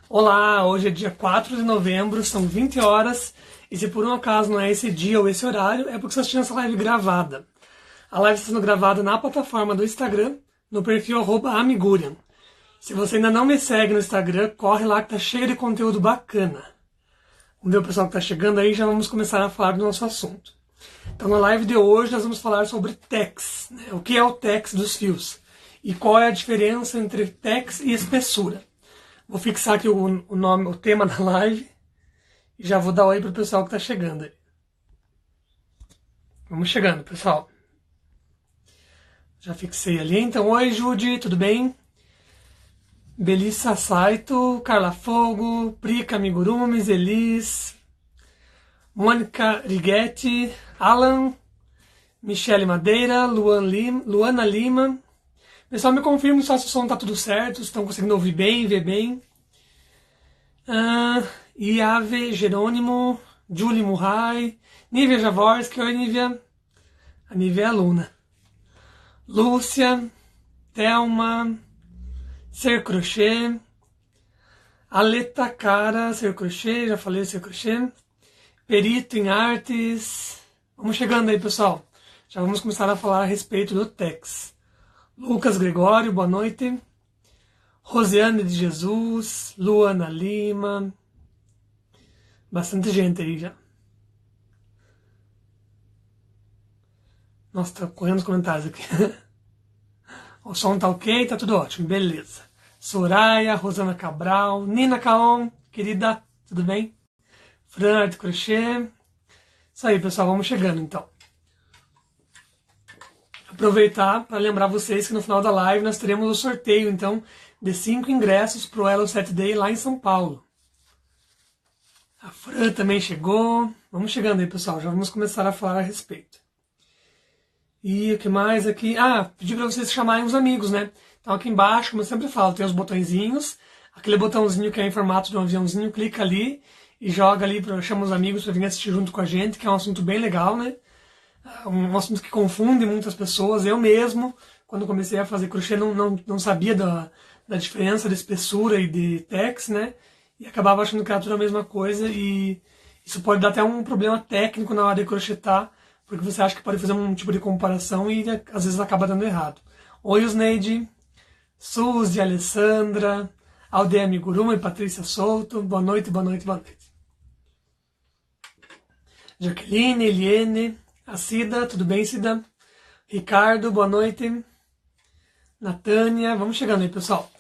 Olá, hoje é dia 4 de novembro, são 20 horas, e se por um acaso não é esse dia ou esse horário, é porque você está assistindo essa live gravada. A live está sendo gravada na plataforma do Instagram, no perfil @amigurian. Se você ainda não me segue no Instagram, corre lá que tá cheio de conteúdo bacana. Vamos ver o pessoal que tá chegando aí, já vamos começar a falar do nosso assunto. Então na live de hoje nós vamos falar sobre TEX, né? O que é o TEX dos fios e qual é a diferença entre TEX e espessura. Vou fixar aqui o nome, o tema da live e já vou dar oi pro pessoal que tá chegando aí. Vamos chegando, pessoal. Já fixei ali. Então, oi, Judy, tudo bem? Belissa Saito, Carla Fogo, Prica Amigurumis, Elis, Mônica Righetti, Alan, Michele Madeira, Luana Lima. Pessoal, me confirme só se o som tá tudo certo, se estão conseguindo ouvir bem, ver bem. Iave Jerônimo, Julie Murray, Nívia Javorski, oi Nívia. A Nívia é aluna. Lúcia, Thelma, Ser Crochê, Aleta Cara, Ser Crochê, já falei Ser Crochê. Perito em Artes. Vamos chegando aí, pessoal. Já vamos começar a falar a respeito do TEX. Lucas Gregório, boa noite. Rosiane de Jesus, Luana Lima. Bastante gente aí já. Nossa, tá correndo os comentários aqui. O som tá ok, tá tudo ótimo, beleza. Soraya, Rosana Cabral, Nina Caon, querida, tudo bem? Fran Arte Crochê. Isso aí, pessoal, vamos chegando então. Aproveitar para lembrar vocês que no final da live nós teremos o sorteio, então, de 5 ingressos para o Elo Saturday lá em São Paulo. A Fran também chegou. Vamos chegando aí, pessoal, já vamos começar a falar a respeito. E o que mais aqui? Pedi para vocês chamarem os amigos, né? Então aqui embaixo, como eu sempre falo, tem os botõezinhos. Aquele botãozinho que é em formato de um aviãozinho, clica ali e joga ali, chama os amigos para vir assistir junto com a gente, que é um assunto bem legal, né? Um assunto que confunde muitas pessoas. Eu mesmo, quando comecei a fazer crochê, não sabia da diferença de espessura e de TEX, né? E acabava achando que era tudo a mesma coisa, e isso pode dar até um problema técnico na hora de crochetar, porque você acha que pode fazer um tipo de comparação e às vezes acaba dando errado. Oi, Osneide, Suzy, Alessandra, Aldeia Amiguruma e Patrícia Souto, boa noite, boa noite, boa noite. Jaqueline, Eliene, a Cida, tudo bem, Cida? Ricardo, boa noite. Natânia, vamos chegando aí, pessoal.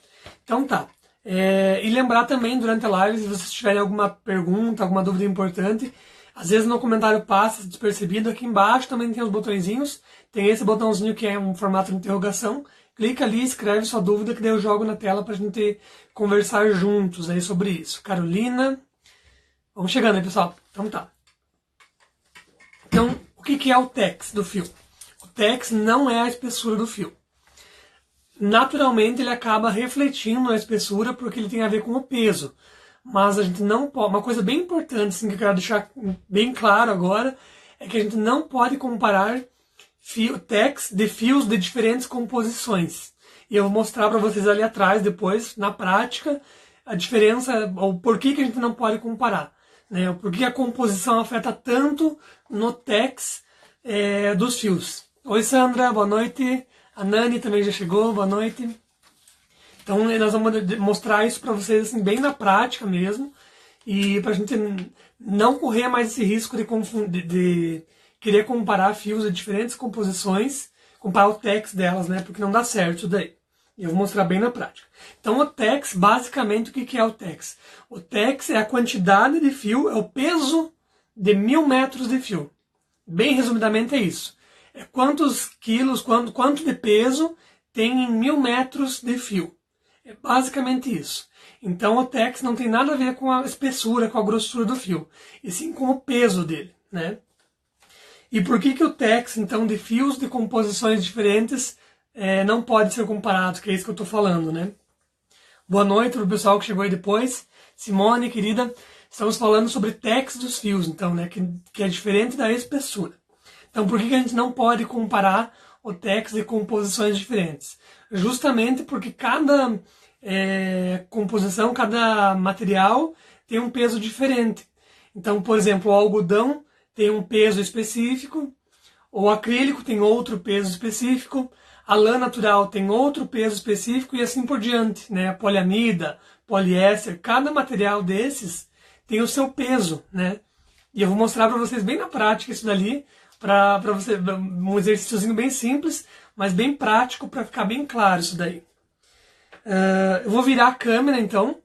Então tá. E lembrar também, durante a live, se vocês tiverem alguma pergunta, alguma dúvida importante, às vezes no comentário passa despercebido, aqui embaixo também tem os botõezinhos, tem esse botãozinho que é um formato de interrogação, clica ali, escreve sua dúvida, que daí eu jogo na tela pra gente conversar juntos aí sobre isso. Carolina, vamos chegando aí, pessoal. Então tá. Então, o que é o TEX do fio? O TEX não é a espessura do fio. Naturalmente ele acaba refletindo a espessura porque ele tem a ver com o peso. Mas a gente não pode... Uma coisa bem importante, assim, que eu quero deixar bem claro agora, é que a gente não pode comparar TEX de fios de diferentes composições. E eu vou mostrar para vocês ali atrás, depois, na prática, a diferença, ou por que a gente não pode comparar. Né? Por que a composição afeta tanto no TEX dos fios. Oi, Sandra, boa noite. A Nani também já chegou, boa noite. Então nós vamos mostrar isso para vocês assim, bem na prática mesmo, e para a gente não correr mais esse risco de querer comparar fios de diferentes composições, comparar o TEX delas, né? Porque não dá certo isso daí. E eu vou mostrar bem na prática. Então o TEX, basicamente, o que é o TEX? O TEX é a quantidade de fio, é o peso de 1000 metros de fio. Bem resumidamente é isso. É quantos quilos, quanto de peso tem em 1000 metros de fio. É basicamente isso. Então o TEX não tem nada a ver com a espessura, com a grossura do fio, e sim com o peso dele, né? E por que o TEX, então, de fios de composições diferentes não pode ser comparado, que é isso que eu estou falando, né? Boa noite para o pessoal que chegou aí depois. Simone, querida, estamos falando sobre TEX dos fios, então, né? Que é diferente da espessura. Então, por que a gente não pode comparar o TEX de composições diferentes? Justamente porque cada composição, cada material tem um peso diferente. Então, por exemplo, o algodão tem um peso específico, o acrílico tem outro peso específico, a lã natural tem outro peso específico e assim por diante, né? A poliamida, poliéster, cada material desses tem o seu peso, né? E eu vou mostrar para vocês bem na prática isso dali, para você, um exercíciozinho bem simples, mas bem prático para ficar bem claro isso daí. Eu vou virar a câmera então.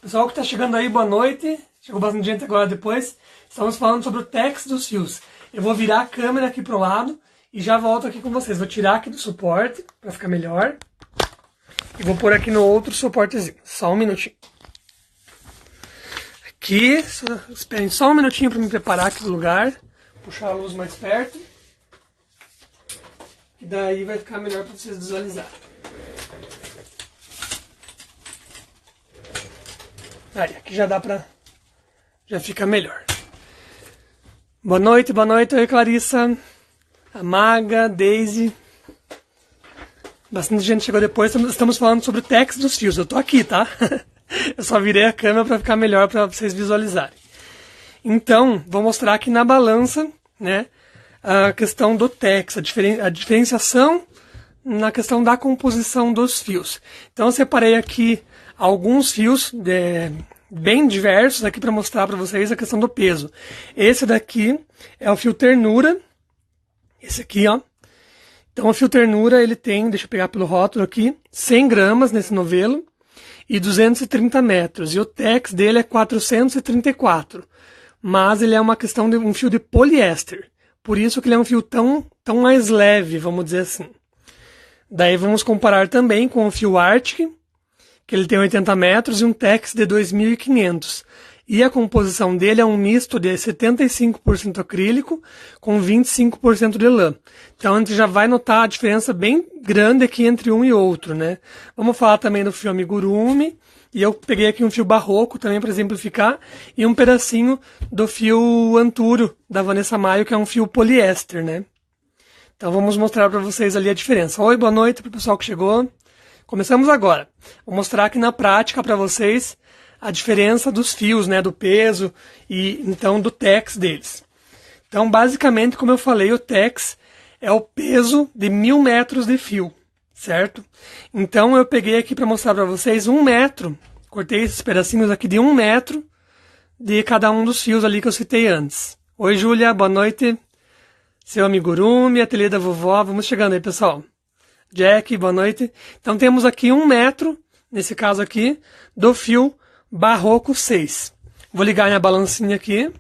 Pessoal que está chegando aí, boa noite. Chegou bastante gente agora depois. Estamos falando sobre o TEX dos fios. Eu vou virar a câmera aqui pro lado e já volto aqui com vocês. Vou tirar aqui do suporte para ficar melhor. E vou pôr aqui no outro suportezinho. Só um minutinho. Aqui, esperem só um minutinho para me preparar aqui do lugar. Puxar a luz mais perto. E daí vai ficar melhor para vocês visualizarem. Aí, aqui já dá pra... já fica melhor. Boa noite, oi Clarissa, a Maga, Daisy. Bastante gente chegou depois, estamos falando sobre o TEX dos fios. Eu tô aqui, tá? Eu só virei a câmera para ficar melhor para vocês visualizarem. Então, vou mostrar aqui na balança, né, a questão do TEX, a diferenciação na questão da composição dos fios. Então eu separei aqui alguns fios bem diversos aqui para mostrar para vocês a questão do peso. Esse daqui é o fio ternura, esse aqui, ó. Então o fio ternura ele tem, deixa eu pegar pelo rótulo aqui, 100 gramas nesse novelo e 230 metros. E o TEX dele é 434, mas ele é uma questão de um fio de poliéster. Por isso que ele é um fio tão mais leve, vamos dizer assim. Daí vamos comparar também com o fio Arctic, que ele tem 80 metros e um TEX de 2.500. E a composição dele é um misto de 75% acrílico com 25% de lã. Então a gente já vai notar a diferença bem grande aqui entre um e outro, né? Vamos falar também do fio amigurumi. E eu peguei aqui um fio barroco também para exemplificar. E um pedacinho do fio anturo da Vanessa Maio, que é um fio poliéster, né? Então vamos mostrar para vocês ali a diferença. Oi, boa noite para o pessoal que chegou. Começamos agora. Vou mostrar aqui na prática para vocês a diferença dos fios, né, do peso e então do TEX deles. Então, basicamente, como eu falei, o TEX é o peso de 1.000 metros de fio, certo? Então, eu peguei aqui para mostrar para vocês 1 metro, cortei esses pedacinhos aqui de 1 metro de cada um dos fios ali que eu citei antes. Oi, Júlia, boa noite. Seu amigurumi, ateliê da vovó, vamos chegando aí, pessoal. Jack, boa noite. Então temos aqui 1 metro, nesse caso aqui, do fio barroco 6. Vou ligar minha balancinha aqui.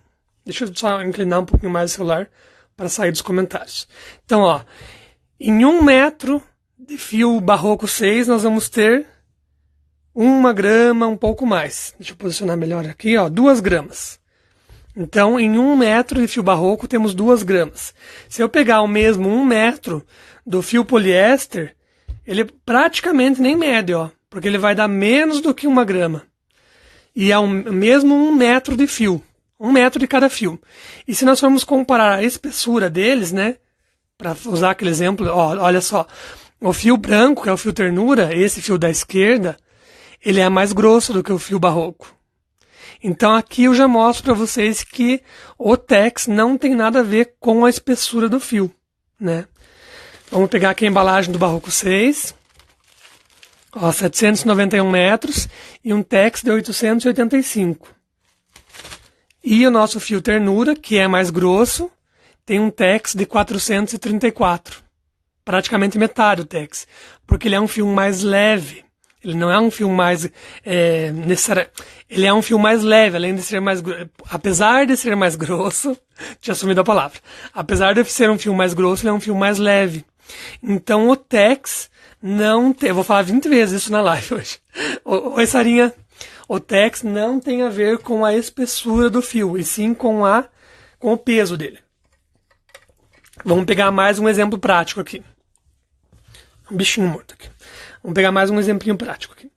Deixa eu só inclinar um pouquinho mais o celular para sair dos comentários. Então, ó, em 1 metro de fio barroco 6, nós vamos ter 1 grama, um pouco mais. Deixa eu posicionar melhor aqui, ó, 2 gramas. Então, em 1 metro de fio barroco, temos 2 gramas. Se eu pegar o mesmo 1 metro do fio poliéster, ele praticamente nem mede, ó, porque ele vai dar menos do que 1 grama. E é o mesmo 1 metro de fio. 1 metro de cada fio. E se nós formos comparar a espessura deles, né, para usar aquele exemplo, ó, olha só, o fio branco, que é o fio ternura, esse fio da esquerda, ele é mais grosso do que o fio barroco. Então aqui eu já mostro para vocês que o TEX não tem nada a ver com a espessura do fio, né? Vamos pegar aqui a embalagem do barroco 6, ó, 791 metros e um TEX de 885. E o nosso fio ternura, que é mais grosso, tem um TEX de 434, praticamente metade do TEX, porque ele é um fio mais leve. Ele não é um fio mais necessário. Ele é um fio mais leve, além de ser mais apesar de ser mais grosso, tinha assumido a palavra. Apesar de ser um fio mais grosso, ele é um fio mais leve. Então o TEX não tem, eu vou falar 20 vezes isso na live hoje. Oi, Sarinha. O TEX não tem a ver com a espessura do fio, e sim com o peso dele. Vamos pegar mais um exemplo prático aqui. Um bichinho morto aqui. Vamos pegar mais um exemplinho prático aqui.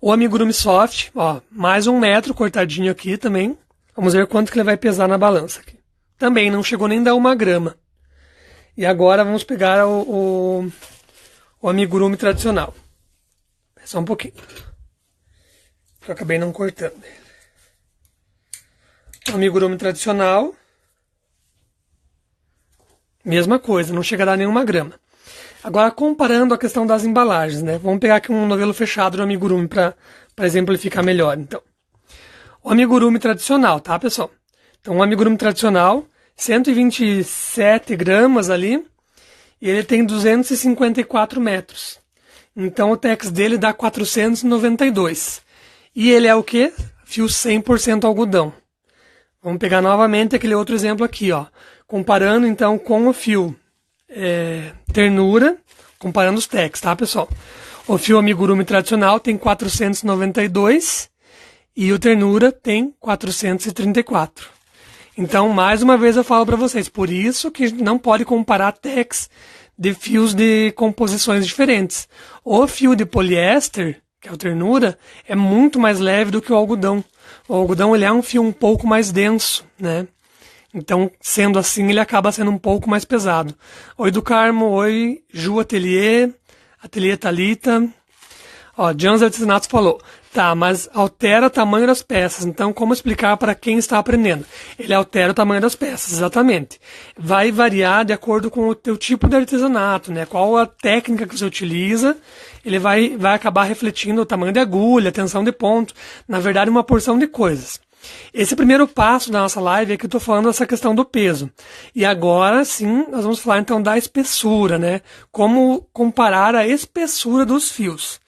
O amigurumi soft, ó, mais 1 metro cortadinho aqui também. Vamos ver quanto que ele vai pesar na balança aqui. Também não chegou nem a dar 1 grama. E agora vamos pegar o, o amigurumi tradicional. Só um pouquinho. que eu acabei não cortando. O amigurumi tradicional, mesma coisa, não chega a dar nenhuma grama. Agora, comparando a questão das embalagens, né? Vamos pegar aqui um novelo fechado do amigurumi para exemplificar melhor, então. O amigurumi tradicional, tá, pessoal? Então, o amigurumi tradicional, 127 gramas ali, e ele tem 254 metros. Então, o tex dele dá 492. E ele é o quê? Fio 100% algodão. Vamos pegar novamente aquele outro exemplo aqui, ó. Comparando, então, com o fio ternura, comparando os tex, tá, pessoal? O fio amigurumi tradicional tem 492 e o ternura tem 434. Então, mais uma vez eu falo para vocês, por isso que a gente não pode comparar tex de fios de composições diferentes. O fio de poliéster, que é o ternura, é muito mais leve do que o algodão. O algodão ele é um fio um pouco mais denso, né? Então, sendo assim, ele acaba sendo um pouco mais pesado. Oi do Carmo, oi Ju Atelier, Atelier Thalita. Ó, Jones Artesanatos falou, tá, mas altera o tamanho das peças. Então, como explicar para quem está aprendendo? Ele altera o tamanho das peças, exatamente. Vai variar de acordo com o teu tipo de artesanato, né? Qual a técnica que você utiliza, ele vai acabar refletindo o tamanho de agulha, a tensão de ponto. Na verdade, uma porção de coisas. Esse primeiro passo da nossa live é que eu estou falando dessa questão do peso. E agora sim, nós vamos falar então da espessura, né? Como comparar a espessura dos fios.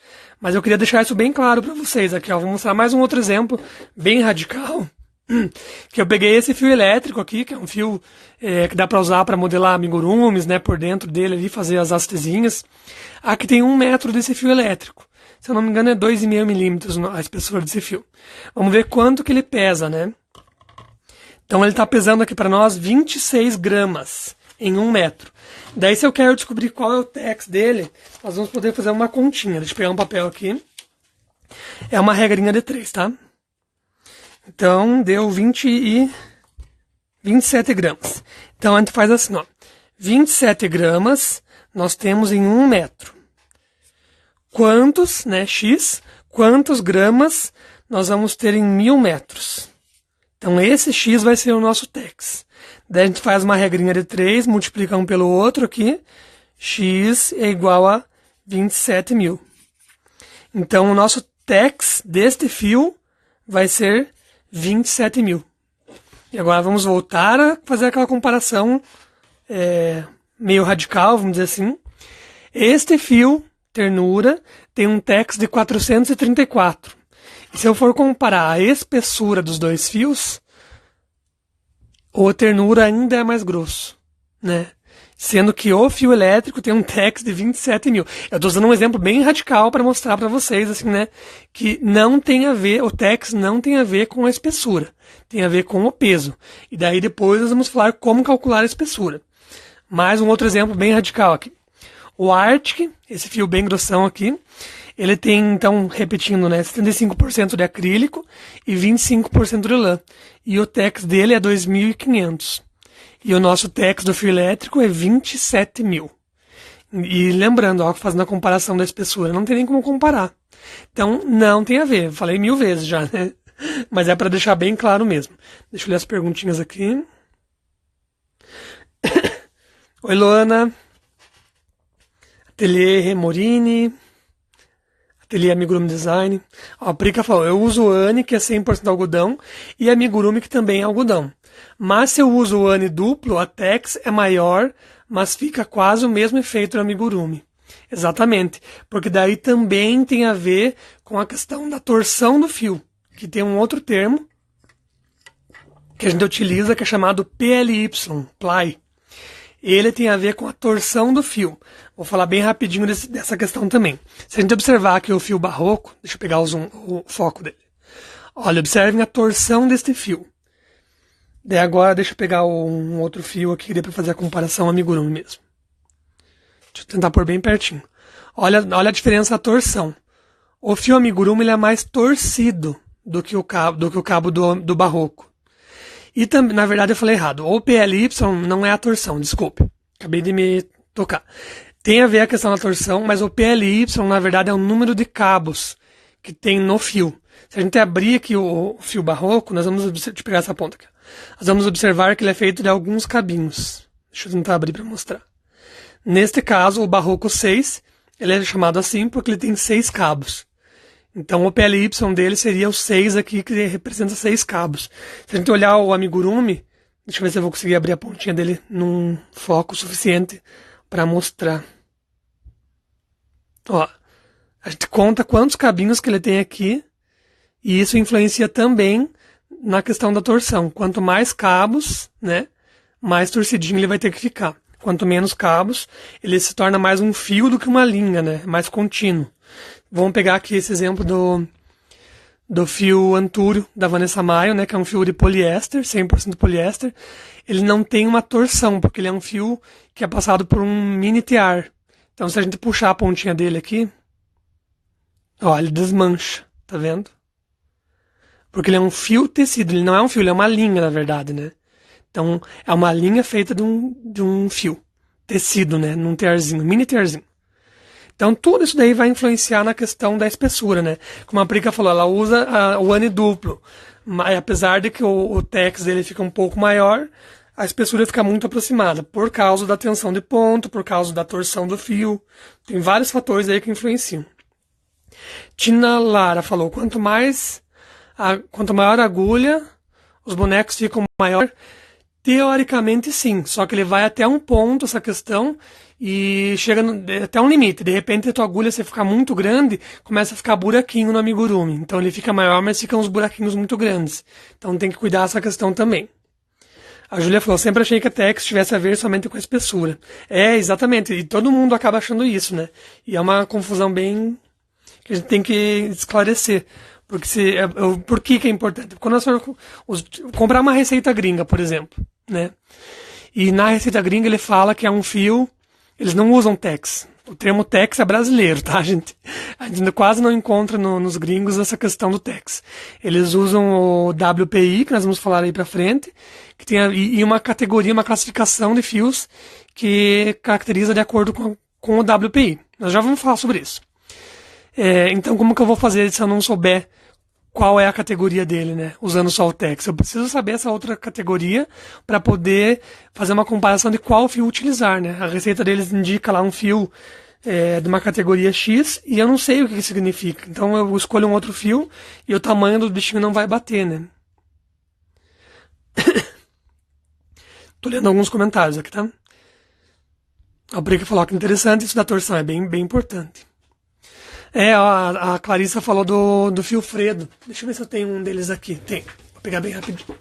Mas eu queria deixar isso bem claro para vocês aqui, ó. Vou mostrar mais um outro exemplo bem radical. Que eu peguei esse fio elétrico aqui, que é um fio que dá para usar para modelar amigurumis, né? Por dentro dele ali, fazer as hastezinhas. Aqui tem 1 metro desse fio elétrico. Se eu não me engano é 2,5 milímetros a espessura desse fio. Vamos ver quanto que ele pesa, né? Então ele está pesando aqui para nós 26 gramas em 1 metro. Daí se eu quero descobrir qual é o tex dele, nós vamos poder fazer uma continha. Deixa eu pegar um papel aqui. É uma regrinha de 3, tá? Então deu 27 gramas. Então a gente faz assim, ó. 27 gramas nós temos em 1 metro. Quantos, né, x, quantos gramas nós vamos ter em 1000 metros. Então esse x vai ser o nosso tex. Daí a gente faz uma regrinha de 3, multiplica um pelo outro aqui. X é igual a 27.000. Então o nosso tex deste fio vai ser 27.000. E agora vamos voltar a fazer aquela comparação meio radical, vamos dizer assim. Este fio ternura tem um tex de 434. E se eu for comparar a espessura dos dois fios, o ternura ainda é mais grosso, né? Sendo que o fio elétrico tem um tex de 27.000. Eu estou usando um exemplo bem radical para mostrar para vocês, assim, né? Que não tem a ver, o tex não tem a ver com a espessura, tem a ver com o peso. E daí depois nós vamos falar como calcular a espessura. Mais um outro exemplo bem radical aqui. O Arctic, esse fio bem grossão aqui, ele tem, então, repetindo, né, 75% de acrílico e 25% de lã. E o tex dele é 2.500. E o nosso tex do fio elétrico é 27.000. E lembrando, ó, fazendo a comparação da espessura, não tem nem como comparar. Então, não tem a ver. Falei 1000 vezes já, né? Mas é para deixar bem claro mesmo. Deixa eu ler as perguntinhas aqui. Oi, Luana. Atelier Morini. Ateliê Amigurumi Design. A Prica falou, eu uso o Anne, que é 100% algodão, e Amigurumi, que também é algodão. Mas se eu uso o Anne duplo, a tex é maior, mas fica quase o mesmo efeito do Amigurumi. Exatamente, porque daí também tem a ver com a questão da torção do fio, que tem um outro termo que a gente utiliza, que é chamado PLY, ply. Ele tem a ver com a torção do fio. Vou falar bem rapidinho dessa questão também. Se a gente observar aqui o fio barroco, deixa eu pegar o foco dele. Olha, observem a torção deste fio. Daí agora deixa eu pegar um outro fio aqui, que dê para fazer a comparação amigurumi mesmo. Deixa eu tentar pôr bem pertinho. Olha a diferença da torção. O fio amigurumi ele é mais torcido do que o cabo do barroco. E também, na verdade eu falei errado. O PLY não é a torção, desculpe. Acabei de me tocar. Tem a ver a questão da torção, mas o PLY, na verdade, é o número de cabos que tem no fio. Se a gente abrir aqui o fio barroco, nós vamos deixa eu pegar essa ponta aqui. Nós vamos observar que ele é feito de alguns cabinhos. Deixa eu tentar abrir para mostrar. Neste caso, o barroco 6, ele é chamado assim porque ele tem 6 cabos. Então o PLY dele seria o 6 aqui, que representa 6 cabos. Se a gente olhar o amigurumi, deixa eu ver se eu vou conseguir abrir a pontinha dele num foco suficiente para mostrar. Ó, a gente conta quantos cabinhos que ele tem aqui, e isso influencia também na questão da torção. Quanto mais cabos, né, mais torcidinho ele vai ter que ficar. Quanto menos cabos, ele se torna mais um fio do que uma linha, né, mais contínuo. Vamos pegar aqui esse exemplo do fio Antúrio da Vanessa Maio, né, que é um fio de poliéster, 100% poliéster. Ele não tem uma torção, porque ele é um fio que é passado por um mini tear. Então, se a gente puxar a pontinha dele aqui, ó, ele desmancha, tá vendo? Porque ele é um fio tecido, ele não é um fio, ele é uma linha, na verdade, né? Então, é uma linha feita de um fio tecido, né, num tearzinho, mini tearzinho. Então, tudo isso daí vai influenciar na questão da espessura, né? Como a Prica falou, ela usa o ane duplo. Mas, apesar de que o tex dele fica um pouco maior, a espessura fica muito aproximada, por causa da tensão de ponto, por causa da torção do fio. Tem vários fatores aí que influenciam. Tina Lara falou, quanto maior a agulha, os bonecos ficam maior. Teoricamente sim, só que ele vai até um ponto, essa questão, e chega até um limite. De repente a tua agulha, se ficar muito grande, começa a ficar buraquinho no amigurumi. Então ele fica maior, mas ficam uns buraquinhos muito grandes. Então tem que cuidar dessa questão também. A Júlia falou, sempre achei que a tex tivesse a ver somente com a espessura. É, exatamente, e todo mundo acaba achando isso, né? E é uma confusão bem que a gente tem que esclarecer. Porque por que é importante? Quando nós comprar uma receita gringa, por exemplo, né? E na receita gringa ele fala que é um fio, eles não usam tex. O termo tex é brasileiro, tá, gente? A gente quase não encontra nos gringos essa questão do tex. Eles usam o WPI, que nós vamos falar aí pra frente, que tem e uma categoria, uma classificação de fios que caracteriza de acordo com o WPI. Nós já vamos falar sobre isso. Então, como que eu vou fazer se eu não souber qual é a categoria dele, né? Usando só o tex. Eu preciso saber essa outra categoria para poder fazer uma comparação de qual fio utilizar, né? A receita deles indica lá um fio de uma categoria X e eu não sei o que significa. Então eu escolho um outro fio e o tamanho do bichinho não vai bater, né? Tô lendo alguns comentários aqui, tá? A Brica falou que interessante isso da torção, é bem, bem importante. A Clarissa falou do fio Fredo. Deixa eu ver se eu tenho um deles aqui. Tem. Vou pegar bem rapidinho.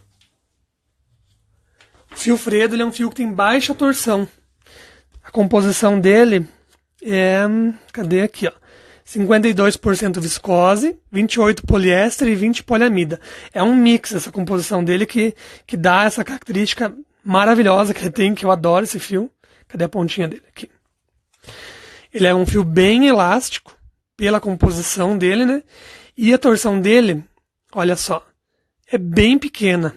O fio Fredo, ele é um fio que tem baixa torção. A composição dele é... Cadê aqui, ó? 52% viscose, 28% poliéster e 20% poliamida. É um mix essa composição dele que dá essa característica maravilhosa que ele tem, que eu adoro esse fio. Cadê a pontinha dele? Aqui. Ele é um fio bem elástico, pela composição dele, né? E a torção dele, olha só, é bem pequena.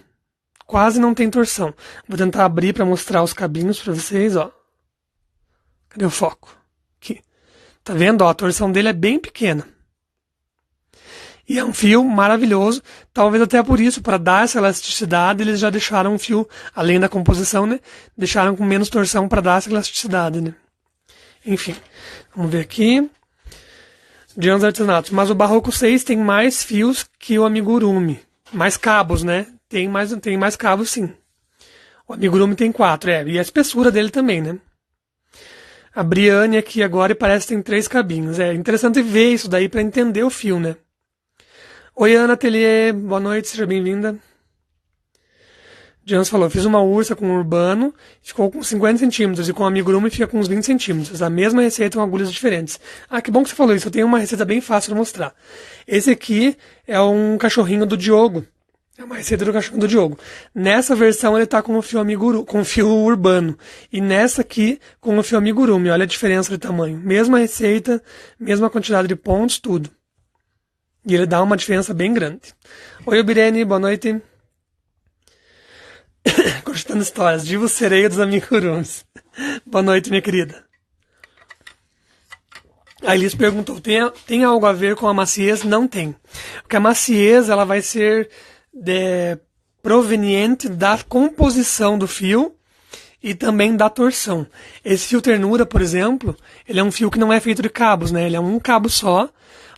Quase não tem torção. Vou tentar abrir para mostrar os cabinhos para vocês, ó. Cadê o foco? Aqui. Tá vendo? Ó, a torção dele é bem pequena. E é um fio maravilhoso. Talvez até por isso, para dar essa elasticidade, eles já deixaram um fio, além da composição, né? Deixaram com menos torção para dar essa elasticidade, né? Enfim, vamos ver aqui. De anos artesanatos. Mas o Barroco 6 tem mais fios que o amigurumi. Mais cabos, né? Tem mais cabos, sim. O amigurumi tem 4, E a espessura dele também, né? A Briane aqui agora parece que tem 3 cabinhos. É interessante ver isso daí para entender o fio, né? Oi, Ana Atelier. Boa noite, seja bem-vinda. Jans falou, fiz uma ursa com urbano, ficou com 50 centímetros, e com amigurumi fica com uns 20 centímetros. A mesma receita com agulhas diferentes. Ah, que bom que você falou isso, eu tenho uma receita bem fácil de mostrar. Esse aqui é um cachorrinho do Diogo. É uma receita do cachorrinho do Diogo. Nessa versão ele tá com o fio com o fio urbano. E nessa aqui com o fio amigurumi. Olha a diferença de tamanho. Mesma receita, mesma quantidade de pontos, tudo. E ele dá uma diferença bem grande. Oi, Birene, boa noite. Curtindo histórias. Divo Sereia dos amigurumis. Boa noite, minha querida. A Elis perguntou, tem algo a ver com a maciez? Não tem. Porque a maciez ela vai ser proveniente da composição do fio e também da torção. Esse fio ternura, por exemplo, ele é um fio que não é feito de cabos, né? Ele é um cabo só,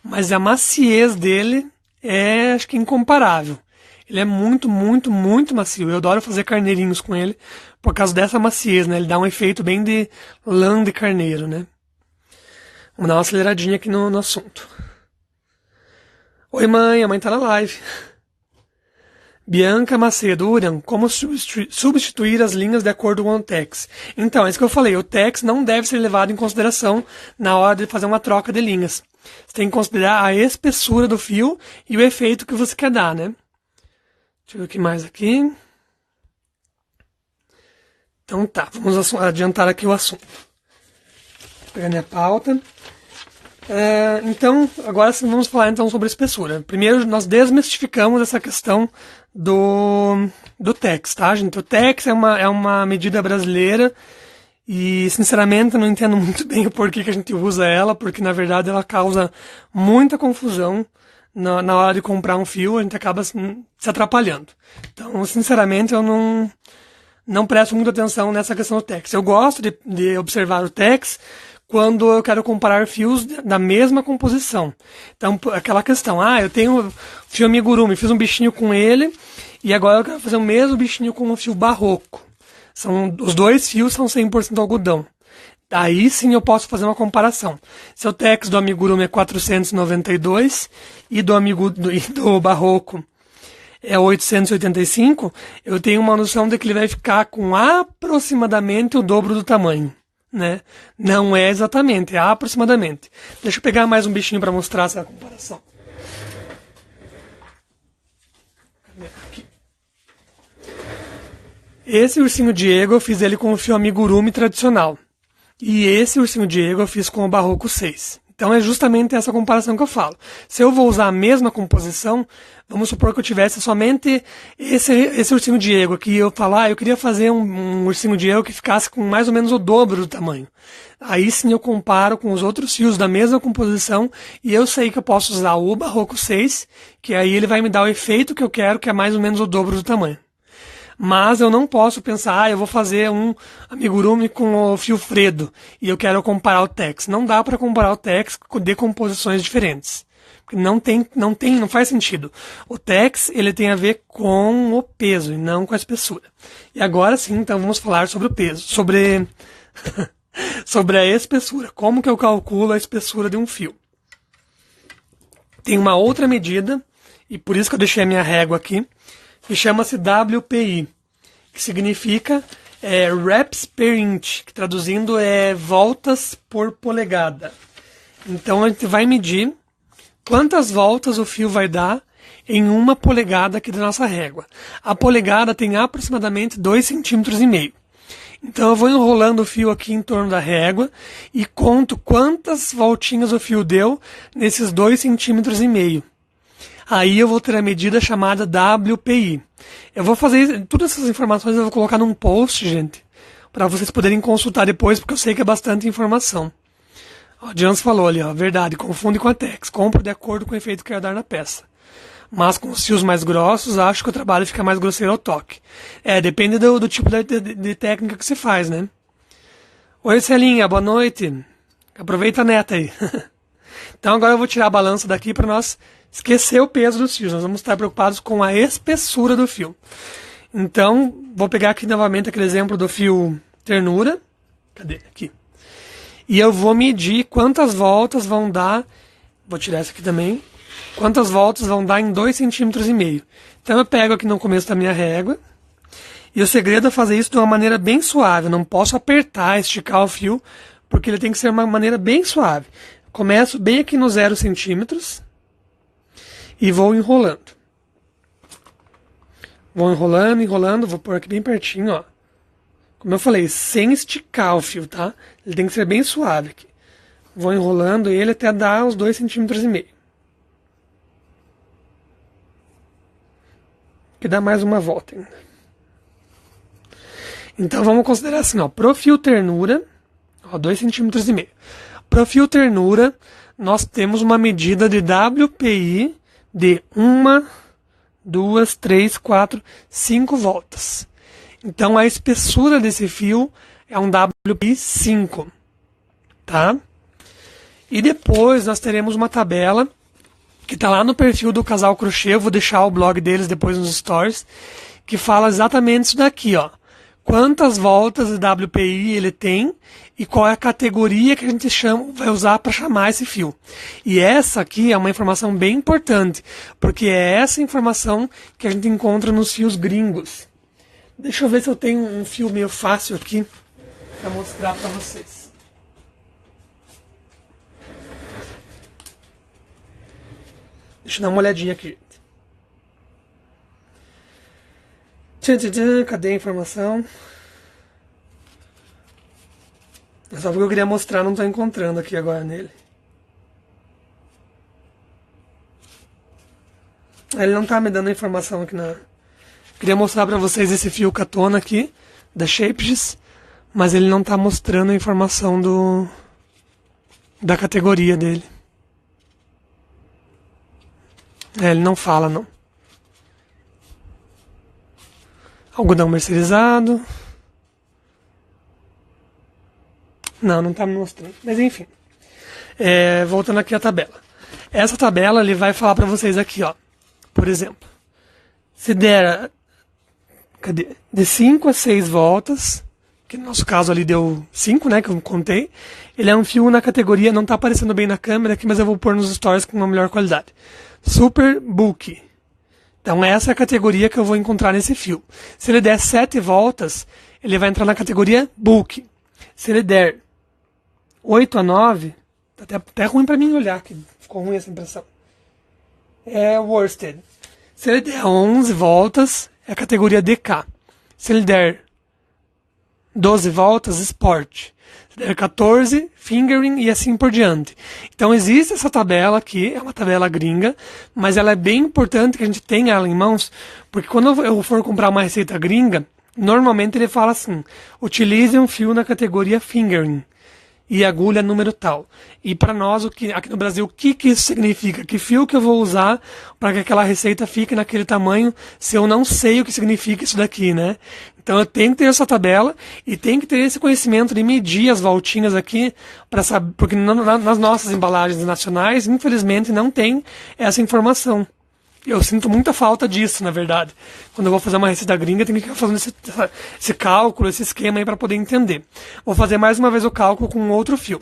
mas a maciez dele é, acho que, incomparável. Ele é muito, muito, muito macio. Eu adoro fazer carneirinhos com ele por causa dessa maciez, né? Ele dá um efeito bem de lã de carneiro, né? Vamos dar uma aceleradinha aqui no assunto. Oi, mãe. A mãe tá na live. Bianca Macedo, Urian, como substituir as linhas de acordo com o TEX? Então, é isso que eu falei. O TEX não deve ser levado em consideração na hora de fazer uma troca de linhas. Você tem que considerar a espessura do fio e o efeito que você quer dar, né? Deixa eu ver o que mais aqui. Então tá, vamos adiantar aqui o assunto. Vou pegar minha pauta. Então, agora sim vamos falar então sobre a espessura. Primeiro, nós desmistificamos essa questão do TEX, tá, gente? O TEX é uma medida brasileira e, sinceramente, eu não entendo muito bem o porquê que a gente usa ela, porque, na verdade, ela causa muita confusão na hora de comprar um fio, a gente acaba se atrapalhando. Então, sinceramente, eu não presto muita atenção nessa questão do TEX. Eu gosto de observar o TEX quando eu quero comparar fios da mesma composição. Então, aquela questão, eu tenho fio amigurumi, fiz um bichinho com ele, e agora eu quero fazer o mesmo bichinho com o fio barroco. Os dois fios são 100% algodão. Aí sim eu posso fazer uma comparação. Se o TEX do amigurumi é 492 e do barroco é 885, eu tenho uma noção de que ele vai ficar com aproximadamente o dobro do tamanho. Né? Não é exatamente, é aproximadamente. Deixa eu pegar mais um bichinho para mostrar essa comparação. Aqui. Esse ursinho Diego eu fiz ele com o fio amigurumi tradicional. E esse ursinho Diego eu fiz com o Barroco 6. Então é justamente essa comparação que eu falo. Se eu vou usar a mesma composição, vamos supor que eu tivesse somente esse ursinho Diego aqui, eu falar, eu queria fazer um ursinho Diego que ficasse com mais ou menos o dobro do tamanho. Aí sim eu comparo com os outros fios da mesma composição e eu sei que eu posso usar o Barroco 6, que aí ele vai me dar o efeito que eu quero, que é mais ou menos o dobro do tamanho. Mas eu não posso pensar, eu vou fazer um amigurumi com o fio Fredo e eu quero comparar o TEX. Não dá para comparar o TEX de composições diferentes. Não faz sentido. O TEX, ele tem a ver com o peso e não com a espessura. E agora sim, então vamos falar sobre o peso, sobre a espessura. Como que eu calculo a espessura de um fio? Tem uma outra medida, e por isso que eu deixei a minha régua aqui, que chama-se WPI, que significa reps per inch, que traduzindo é voltas por polegada. Então a gente vai medir quantas voltas o fio vai dar em uma polegada aqui da nossa régua. A polegada tem aproximadamente 2,5 cm. Então eu vou enrolando o fio aqui em torno da régua e conto quantas voltinhas o fio deu nesses 2,5 cm. Aí eu vou ter a medida chamada WPI. Eu vou fazer todas essas informações, eu vou colocar num post, gente, para vocês poderem consultar depois, porque eu sei que é bastante informação. O Jans falou ali, verdade, confunde com a TEX, compro de acordo com o efeito que quero dar na peça. Mas com os fios mais grossos, acho que o trabalho fica mais grosseiro ao toque. Depende do tipo de técnica que você faz, né? Oi, Celinha, boa noite. Aproveita a neta aí. Então agora eu vou tirar a balança daqui para nós esquecer o peso dos fios. Nós vamos estar preocupados com a espessura do fio. Então, vou pegar aqui novamente aquele exemplo do fio ternura. Cadê? Aqui. E eu vou medir quantas voltas vão dar. Vou tirar essa aqui também. Quantas voltas vão dar em 2,5 cm. Então eu pego aqui no começo da minha régua. E o segredo é fazer isso de uma maneira bem suave. Eu não posso apertar, esticar o fio, porque ele tem que ser uma maneira bem suave. Começo bem aqui no 0 centímetros e vou enrolando. Vou enrolando, vou pôr aqui bem pertinho, ó. Como eu falei, sem esticar o fio, tá? Ele tem que ser bem suave aqui. Vou enrolando ele até dar uns 2,5 cm. Que dá mais uma volta ainda. Então vamos considerar assim, ó, pro fio ternura, ó, 2,5 cm. Para fio ternura, nós temos uma medida de WPI de 1, 2, 3, 4, 5 voltas. Então a espessura desse fio é um WPI 5, tá? E depois nós teremos uma tabela que está lá no perfil do Casal Crochê, eu vou deixar o blog deles depois nos stories, que fala exatamente isso daqui, ó. Quantas voltas de WPI ele tem e qual é a categoria que a gente vai usar para chamar esse fio. E essa aqui é uma informação bem importante, porque é essa informação que a gente encontra nos fios gringos. Deixa eu ver se eu tenho um fio meio fácil aqui para mostrar para vocês. Deixa eu dar uma olhadinha aqui. Cadê a informação? É só porque eu queria mostrar, não estou encontrando aqui agora nele. Ele não está me dando a informação aqui na... Queria mostrar para vocês esse fio Katona aqui, da Shapes, mas ele não está mostrando a informação da categoria dele. Ele não fala, não. Algodão mercerizado. Não está me mostrando. Mas enfim. Voltando aqui à tabela. Essa tabela ele vai falar para vocês aqui, ó. Por exemplo, se der de 5 a 6 voltas, que no nosso caso ali deu 5, né, que eu contei, ele é um fio na categoria, não está aparecendo bem na câmera aqui, mas eu vou pôr nos stories com uma melhor qualidade. Super Bulky. Então essa é a categoria que eu vou encontrar nesse fio. Se ele der 7 voltas, ele vai entrar na categoria Bulky. Se ele der 8 a 9, tá até ruim para mim olhar, que ficou ruim essa impressão. É Worsted. Se ele der 11 voltas, é a categoria DK. Se ele der 12 voltas, Sport. Se der 14, Fingering e assim por diante. Então existe essa tabela aqui, é uma tabela gringa, mas ela é bem importante que a gente tenha ela em mãos, porque quando eu for comprar uma receita gringa, normalmente ele fala assim, utilize um fio na categoria Fingering e agulha número tal. E para nós, aqui no Brasil, o que isso significa? Que fio que eu vou usar para que aquela receita fique naquele tamanho se eu não sei o que significa isso daqui, né? Então eu tenho que ter essa tabela e tenho que ter esse conhecimento de medir as voltinhas aqui, para saber, porque nas nossas embalagens nacionais, infelizmente, não tem essa informação. Eu sinto muita falta disso, na verdade. Quando eu vou fazer uma receita gringa, eu tenho que ficar fazendo esse cálculo, esse esquema aí para poder entender. Vou fazer mais uma vez o cálculo com outro fio.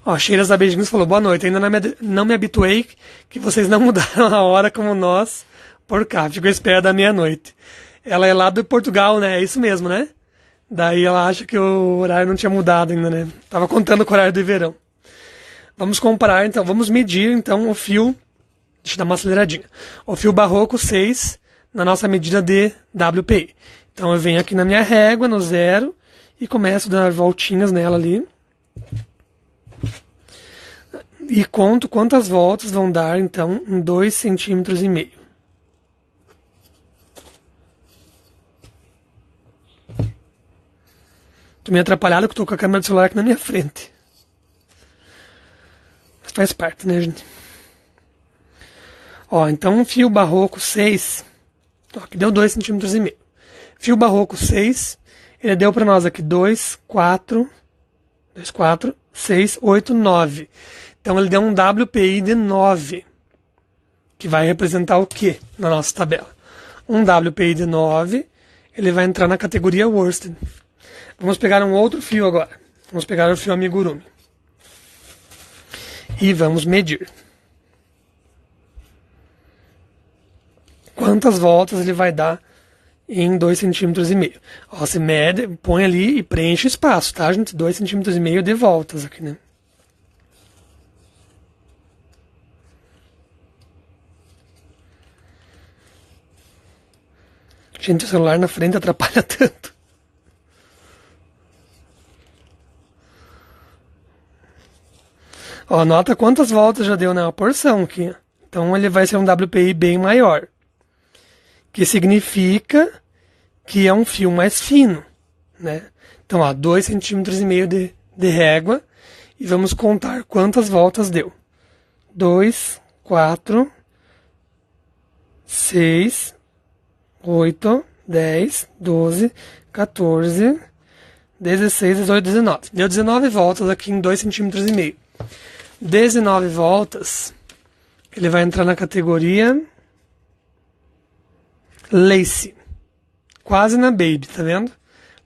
Ó, Cheiras da Beijinhos falou, boa noite, ainda não me habituei que vocês não mudaram a hora como nós por cá. Fico à espera da meia-noite. Ela é lá do Portugal, né? É isso mesmo, né? Daí ela acha que o horário não tinha mudado ainda, né? Tava contando com o horário do verão. Vamos comparar, então, vamos medir, então, o fio. Deixa eu dar uma aceleradinha. O fio Barroco 6 na nossa medida de WPI. Então eu venho aqui na minha régua, no 0, e começo a dar voltinhas nela ali. E conto quantas voltas vão dar, então, em 2,5 cm. Tô meio atrapalhado que eu tô com a câmera do celular aqui na minha frente. Mas faz parte, né, gente? Ó, então um fio Barroco 6, ó, que deu 2,5 cm. Fio Barroco 6, ele deu para nós aqui 2, 4, 6, 8, 9. Então ele deu um WPI de 9, que vai representar o que na nossa tabela? Um WPI de 9, ele vai entrar na categoria Worsted. Vamos pegar um outro fio agora. Vamos pegar o fio Amigurumi. E vamos medir. Quantas voltas ele vai dar em 2,5 cm. Ó, você mede, põe ali e preenche o espaço, tá, gente? 2,5 cm de voltas aqui, né? Gente, o celular na frente atrapalha tanto. Ó, nota quantas voltas já deu na porção aqui. Então ele vai ser um WPI bem maior. Que significa que é um fio mais fino, né? Então, ó, 2,5 cm de régua e vamos contar quantas voltas deu. 2, 4, 6, 8, 10, 12, 14, 16, 18, 19. Deu 19 voltas aqui em 2,5 cm. 19 voltas, ele vai entrar na categoria lace. Quase na baby, tá vendo?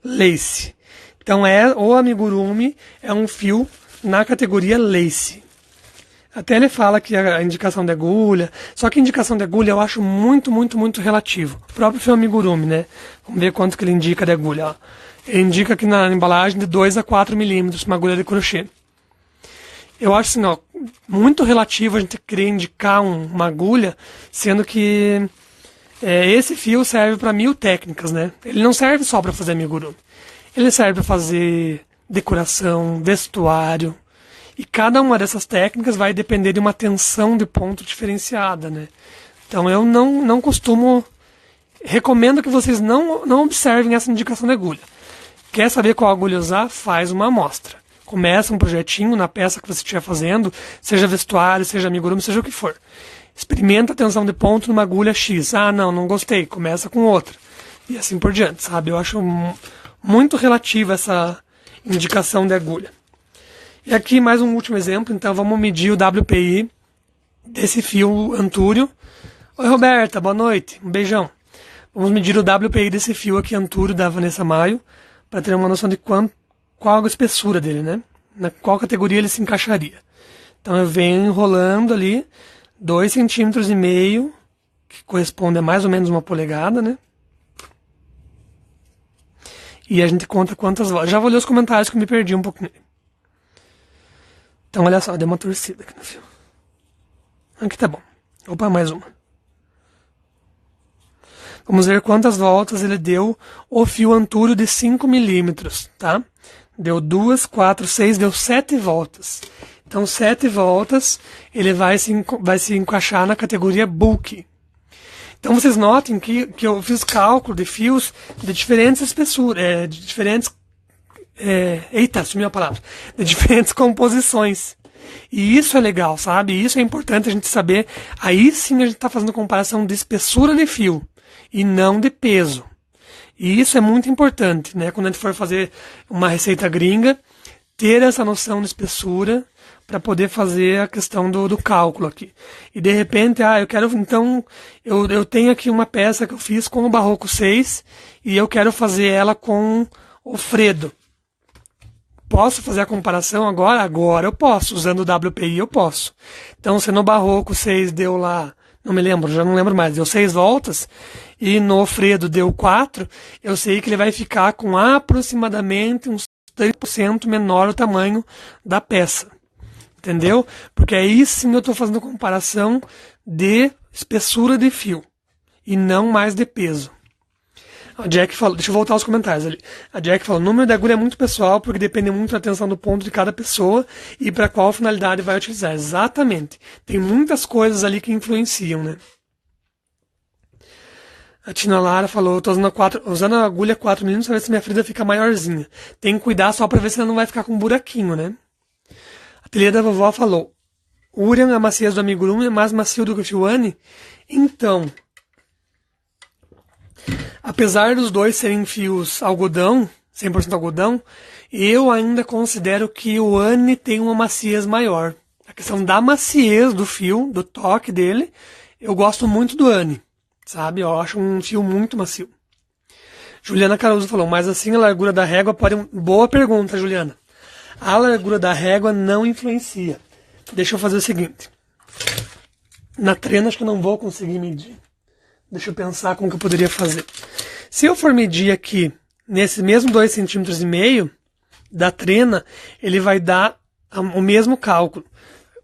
Lace. Então o amigurumi é um fio na categoria lace. Até ele fala que a indicação de agulha, só que a indicação de agulha eu acho muito, muito, muito relativo. O próprio fio amigurumi, né? Vamos ver quanto que ele indica de agulha. Ó. Ele indica aqui na embalagem de 2 a 4 milímetros, uma agulha de crochê. Eu acho assim, ó, muito relativo a gente querer indicar uma agulha, sendo que esse fio serve para 1000 técnicas, né? Ele não serve só para fazer amigurumi. Ele serve para fazer decoração, vestuário. E cada uma dessas técnicas vai depender de uma tensão de ponto diferenciada, né? Então eu não costumo... Recomendo que vocês não observem essa indicação de agulha. Quer saber qual agulha usar? Faz uma amostra. Começa um projetinho na peça que você estiver fazendo, seja vestuário, seja amigurumi, seja o que for. Experimenta a tensão de ponto numa agulha X. Ah, não gostei. Começa com outra. E assim por diante, sabe? Eu acho muito relativa essa indicação de agulha. E aqui mais um último exemplo. Então vamos medir o WPI desse fio Antúrio. Oi, Roberta. Boa noite. Um beijão. Vamos medir o WPI desse fio aqui Antúrio da Vanessa Maio para ter uma noção de qual a espessura dele, né? Na qual categoria ele se encaixaria. Então eu venho enrolando ali 2,5 cm, que corresponde a mais ou menos 1 polegada, né? E a gente conta quantas voltas. Já vou ler os comentários que eu me perdi um pouquinho. Então olha só, deu uma torcida aqui no fio. Aqui tá bom. Opa, mais uma. Vamos ver quantas voltas ele deu o fio Antúrio de 5 milímetros, tá? Deu 2, 4, 6, deu 7 voltas. Então 7 voltas ele vai se encaixar na categoria bulky. Então vocês notem que eu fiz cálculo de fios de diferentes espessuras, de diferentes... eita, sumiu a palavra. De diferentes composições. E isso é legal, sabe? Isso é importante a gente saber. Aí sim a gente está fazendo comparação de espessura de fio e não de peso. E isso é muito importante, né? Quando a gente for fazer uma receita gringa, ter essa noção de espessura para poder fazer a questão do cálculo aqui. E de repente, eu quero, então, eu tenho aqui uma peça que eu fiz com o Barroco 6 e eu quero fazer ela com o Fredo. Posso fazer a comparação agora? Agora eu posso. Usando o WPI eu posso. Então, se no Barroco 6 deu lá, não me lembro, já não lembro mais, deu 6 voltas, e no Fredo deu 4, eu sei que ele vai ficar com aproximadamente uns 30% menor o tamanho da peça. Entendeu? Porque aí sim eu estou fazendo comparação de espessura de fio e não mais de peso. A Jack falou, deixa eu voltar aos comentários ali. A Jack falou, o número de agulha é muito pessoal porque depende muito da tensão do ponto de cada pessoa e para qual finalidade vai utilizar. Exatamente. Tem muitas coisas ali que influenciam, né? A Tina Lara falou, eu tô usando a agulha 4 mm para ver se minha ferida fica maiorzinha. Tem que cuidar só para ver se ela não vai ficar com um buraquinho, né? A Ateliê da Vovó falou, Urian, a maciez do amigurumi é mais macio do que o fio Anne? Então, apesar dos dois serem fios algodão, 100% algodão, eu ainda considero que o Anne tem uma maciez maior. A questão da maciez do fio, do toque dele, eu gosto muito do Anne, sabe? Eu acho um fio muito macio. Juliana Caruso falou, mas assim a largura da régua pode... Boa pergunta, Juliana. A largura da régua não influencia. Deixa eu fazer o seguinte. Na trena acho que eu não vou conseguir medir. Deixa eu pensar como que eu poderia fazer. Se eu for medir aqui, nesse mesmo 2,5 cm da trena, ele vai dar o mesmo cálculo,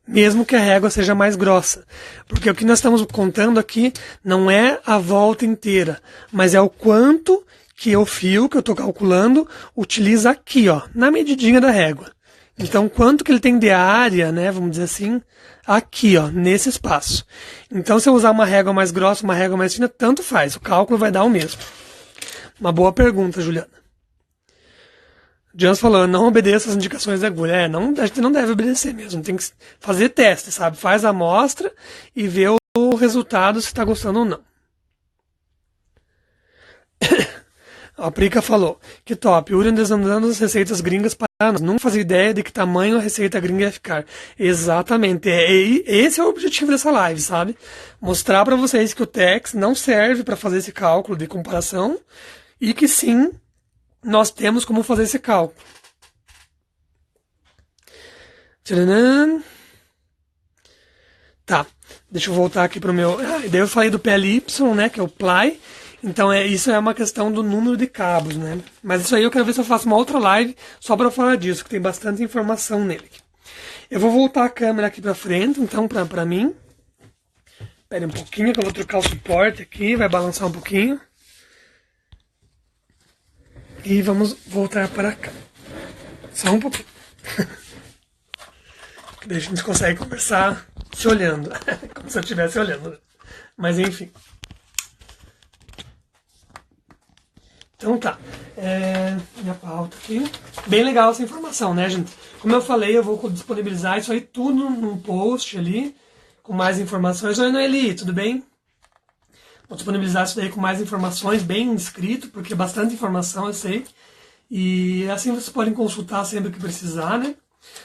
mesmo que a régua seja mais grossa. Porque o que nós estamos contando aqui não é a volta inteira, mas é o quanto que o fio que eu estou calculando utiliza aqui, ó, na medidinha da régua. Então, quanto que ele tem de área, né, vamos dizer assim, aqui, ó, nesse espaço. Então, se eu usar uma régua mais grossa, uma régua mais fina, tanto faz, o cálculo vai dar o mesmo. Uma boa pergunta, Juliana. Jans falou, não obedeça as indicações da agulha. Não, a gente não deve obedecer mesmo. Tem que fazer teste, sabe? Faz a amostra e vê o resultado se está gostando ou não. A Prica falou, que top, Urian desandando as receitas gringas para nós. Não fazia ideia de que tamanho a receita gringa ia ficar. Exatamente. Esse é o objetivo dessa live, sabe? Mostrar para vocês que o TEX não serve para fazer esse cálculo de comparação e que sim, nós temos como fazer esse cálculo. Tcharam. Tá, deixa eu voltar aqui pro meu... daí eu falei do PLY, né, que é o Ply. Então isso é uma questão do número de cabos, né? Mas isso aí eu quero ver se eu faço uma outra live só para falar disso, que tem bastante informação nele. Eu vou voltar a câmera aqui para frente, então, para mim. Espere um pouquinho que eu vou trocar o suporte aqui, vai balançar um pouquinho. E vamos voltar para cá. Só um pouquinho. Daí a gente consegue conversar se olhando. Como se eu estivesse olhando. Mas enfim. Então tá, minha pauta aqui. Bem legal essa informação, né, gente? Como eu falei, eu vou disponibilizar isso aí tudo num post ali, com mais informações. Oi, Noeli, tudo bem? Vou disponibilizar isso daí com mais informações, bem escrito, porque é bastante informação, eu sei. E assim vocês podem consultar sempre que precisar, né?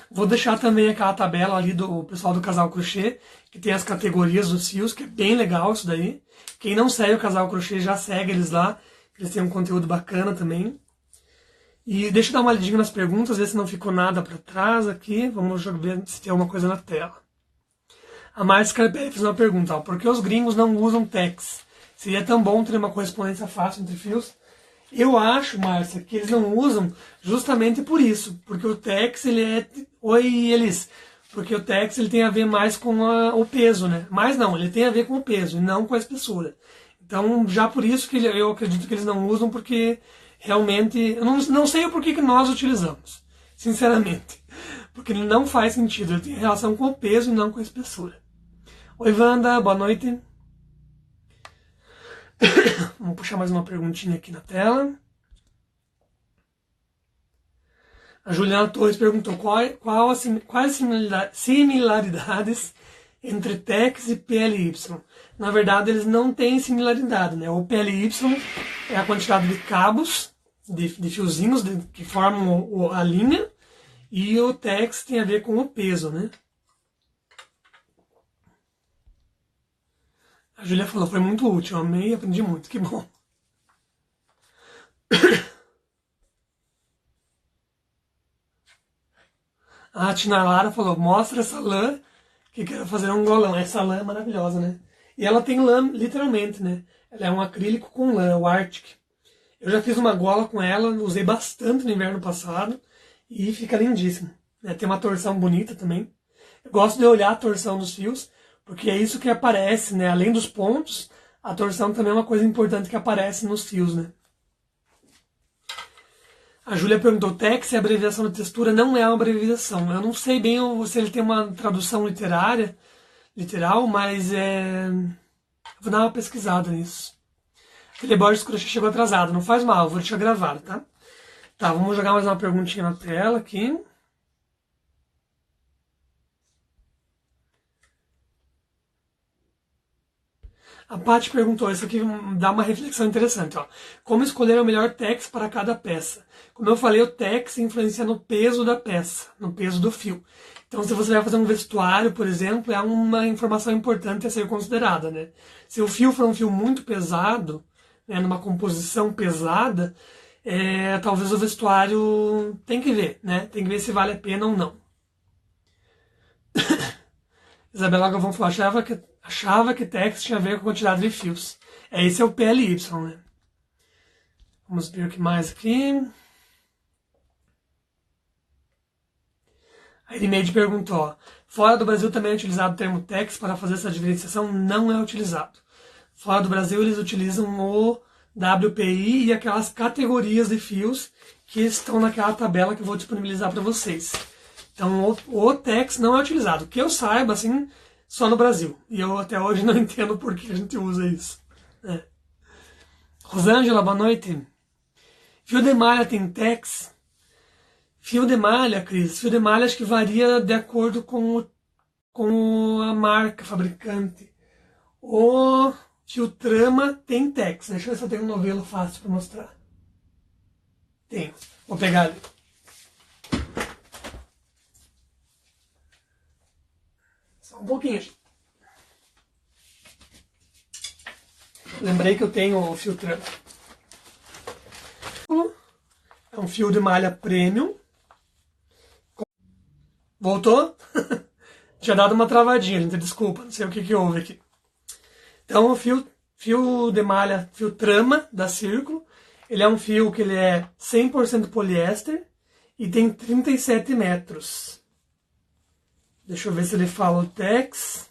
Vou deixar também aquela tabela ali do pessoal do Casal Crochê, que tem as categorias dos fios, que é bem legal isso daí. Quem não segue o Casal Crochê já segue eles lá. Eles têm um conteúdo bacana também. E deixa eu dar uma olhadinha nas perguntas, ver se não ficou nada para trás aqui. Vamos ver se tem alguma coisa na tela. A Márcia Scarpelli fez uma pergunta. Por que os gringos não usam TEX? Seria tão bom ter uma correspondência fácil entre fios? Eu acho, Márcia, que eles não usam justamente por isso. Porque o TEX, ele é... Oi, Elis. Porque o TEX, ele tem a ver mais com o peso, né? Mas não, ele tem a ver com o peso e não com a espessura. Então, já por isso que eu acredito que eles não usam, porque realmente... Eu não sei o porquê que nós utilizamos, sinceramente. Porque ele não faz sentido. Ele tem relação com o peso e não com a espessura. Oi, Wanda, boa noite. Vamos puxar mais uma perguntinha aqui na tela. A Juliana Torres perguntou quais similaridades entre TEX e PLY. Na verdade, eles não têm similaridade, né? O PLY é a quantidade de cabos, de fiozinhos que formam a linha, e o TEX tem a ver com o peso, né? A Julia falou, foi muito útil, eu amei e aprendi muito, que bom. A Tina Lara falou, mostra essa lã que quero fazer um golão. Essa lã é maravilhosa, né? E ela tem lã, literalmente, né? Ela é um acrílico com lã, o Arctic. Eu já fiz uma gola com ela, usei bastante no inverno passado e fica lindíssimo. Né? Tem uma torção bonita também. Eu gosto de olhar a torção dos fios, porque é isso que aparece, né? Além dos pontos, a torção também é uma coisa importante que aparece nos fios, né? A Júlia perguntou, TEX é abreviação de textura? Não é uma abreviação. Eu não sei bem se ele tem uma tradução literal, mas vou dar uma pesquisada nisso. Felipe Borges Crochê chegou atrasado, não faz mal, vou deixar gravado, tá? Tá, vamos jogar mais uma perguntinha na tela aqui. A Paty perguntou, isso aqui dá uma reflexão interessante, ó. Como escolher o melhor TEX para cada peça? Como eu falei, o TEX influencia no peso da peça, no peso do fio. Então, se você vai fazer um vestuário, por exemplo, é uma informação importante a ser considerada, né? Se o fio for um fio muito pesado, né, numa composição pesada, talvez o vestuário tem que ver, né? Tem que ver se vale a pena ou não. Isabela Galvão falou, achava que TEX tinha a ver com a quantidade de fios. Esse é o PLY, né? Vamos ver o que mais aqui. A Irimeide perguntou, ó, fora do Brasil também é utilizado o termo TEX para fazer essa diferenciação? Não é utilizado. Fora do Brasil eles utilizam o WPI e aquelas categorias de fios que estão naquela tabela que eu vou disponibilizar para vocês. Então o TEX não é utilizado. Que eu saiba, assim, só no Brasil. E eu até hoje não entendo por que a gente usa isso. Né? Rosângela, boa noite. Fio de malha tem TEX? Fio de malha, Cris, fio de malha acho que varia de acordo com a marca, fabricante. O fio trama tem Tex. Deixa eu ver se eu tenho um novelo fácil para mostrar. Tenho. Vou pegar ali. Só um pouquinho, gente. Lembrei que eu tenho o fio trama. É um fio de malha premium. Voltou? Tinha dado uma travadinha, gente. Desculpa, não sei o que houve aqui. Então, o fio de malha, fio trama da Círculo, ele é um fio que ele é 100% poliéster e tem 37 metros. Deixa eu ver se ele fala o Tex.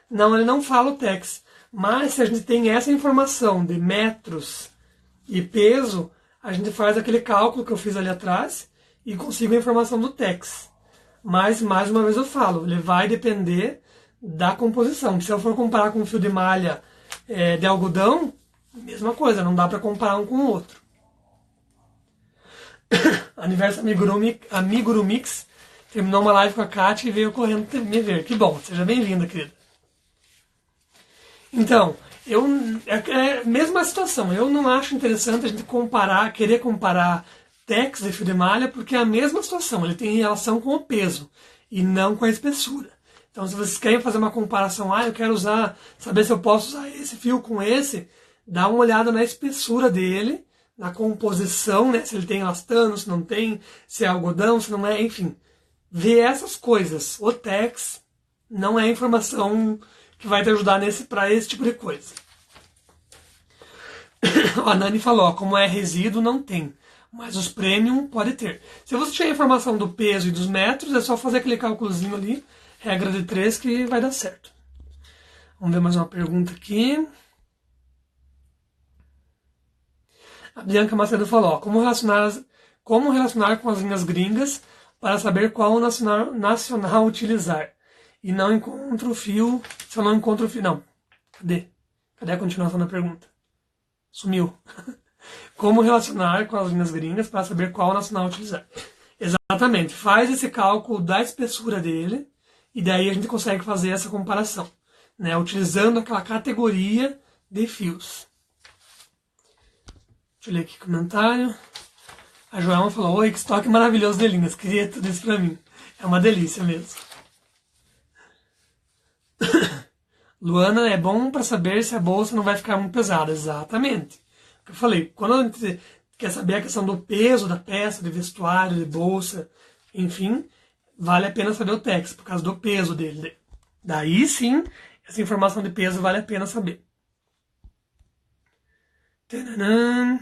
Não, ele não fala o Tex. Mas se a gente tem essa informação de metros e peso, a gente faz aquele cálculo que eu fiz ali atrás e consigo a informação do Tex. Mas, mais uma vez eu falo, ele vai depender da composição. Se eu for comparar com um fio de malha de algodão, mesma coisa, não dá para comparar um com o outro. Aniverso Amiguru Mix terminou uma live com a Kátia e veio correndo me ver. Que bom, seja bem-vinda, querida. Então, é a mesma situação. Eu não acho interessante a gente querer comparar Tex e fio de malha, porque é a mesma situação. Ele tem relação com o peso e não com a espessura. Então, se vocês querem fazer uma comparação, eu quero saber se eu posso usar esse fio com esse, dá uma olhada na espessura dele, na composição, né? Se ele tem elastano, se não tem, se é algodão, se não é, enfim. Ver essas coisas. O Tex não é informação que vai te ajudar para esse tipo de coisa. A Nani falou, como é resíduo, não tem. Mas os premium pode ter. Se você tiver a informação do peso e dos metros, é só fazer aquele cálculozinho ali, regra de 3, que vai dar certo. Vamos ver mais uma pergunta aqui. A Bianca Macedo falou, como relacionar com as linhas gringas para saber qual nacional utilizar? E não encontro o fio, se eu não encontro o fio, não. Cadê? Cadê a continuação da pergunta? Sumiu. Como relacionar com as linhas gringas para saber qual nacional utilizar? Exatamente. Faz esse cálculo da espessura dele e daí a gente consegue fazer essa comparação, né? Utilizando aquela categoria de fios. Deixa eu ler aqui o comentário. A Joelma falou, oi, que estoque maravilhoso de linhas. Queria tudo isso pra mim. É uma delícia mesmo. Luana, é bom para saber se a bolsa não vai ficar muito pesada. Exatamente. Eu falei, quando a gente quer saber a questão do peso da peça, de vestuário, de bolsa, enfim, vale a pena saber o Tex, por causa do peso dele. Daí sim, essa informação de peso vale a pena saber. Tadã.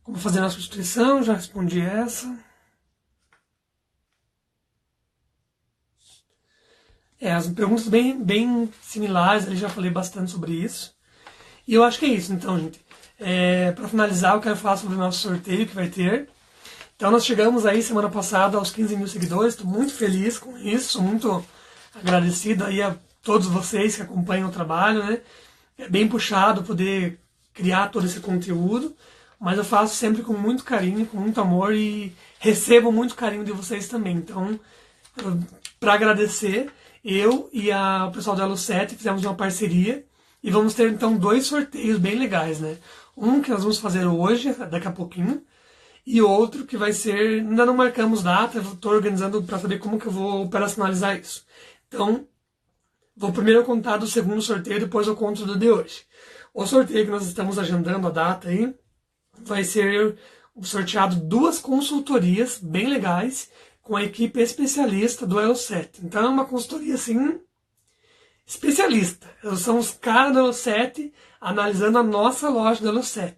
Como fazer a substituição? Já respondi essa. As perguntas bem similares, ali já falei bastante sobre isso. E eu acho que é isso, então, gente. Para finalizar, eu quero falar sobre o nosso sorteio que vai ter. Então, nós chegamos aí semana passada aos 15 mil seguidores. Estou muito feliz com isso, sou muito agradecido aí a todos vocês que acompanham o trabalho, né? É bem puxado poder criar todo esse conteúdo, mas eu faço sempre com muito carinho, com muito amor e recebo muito carinho de vocês também. Então, para agradecer, eu e o pessoal do Elo7 fizemos uma parceria e vamos ter então 2 sorteios bem legais, né? Um que nós vamos fazer hoje, daqui a pouquinho, e outro que vai ser, ainda não marcamos data, estou organizando para saber como que eu vou operacionalizar isso. Então, vou primeiro contar do segundo sorteio, depois eu conto do de hoje. O sorteio que nós estamos agendando a data aí, vai ser sorteado 2 consultorias bem legais com a equipe especialista do Elo7. Então é uma consultoria assim, especialista. São os caras do Elo7 analisando a nossa loja do Elo7.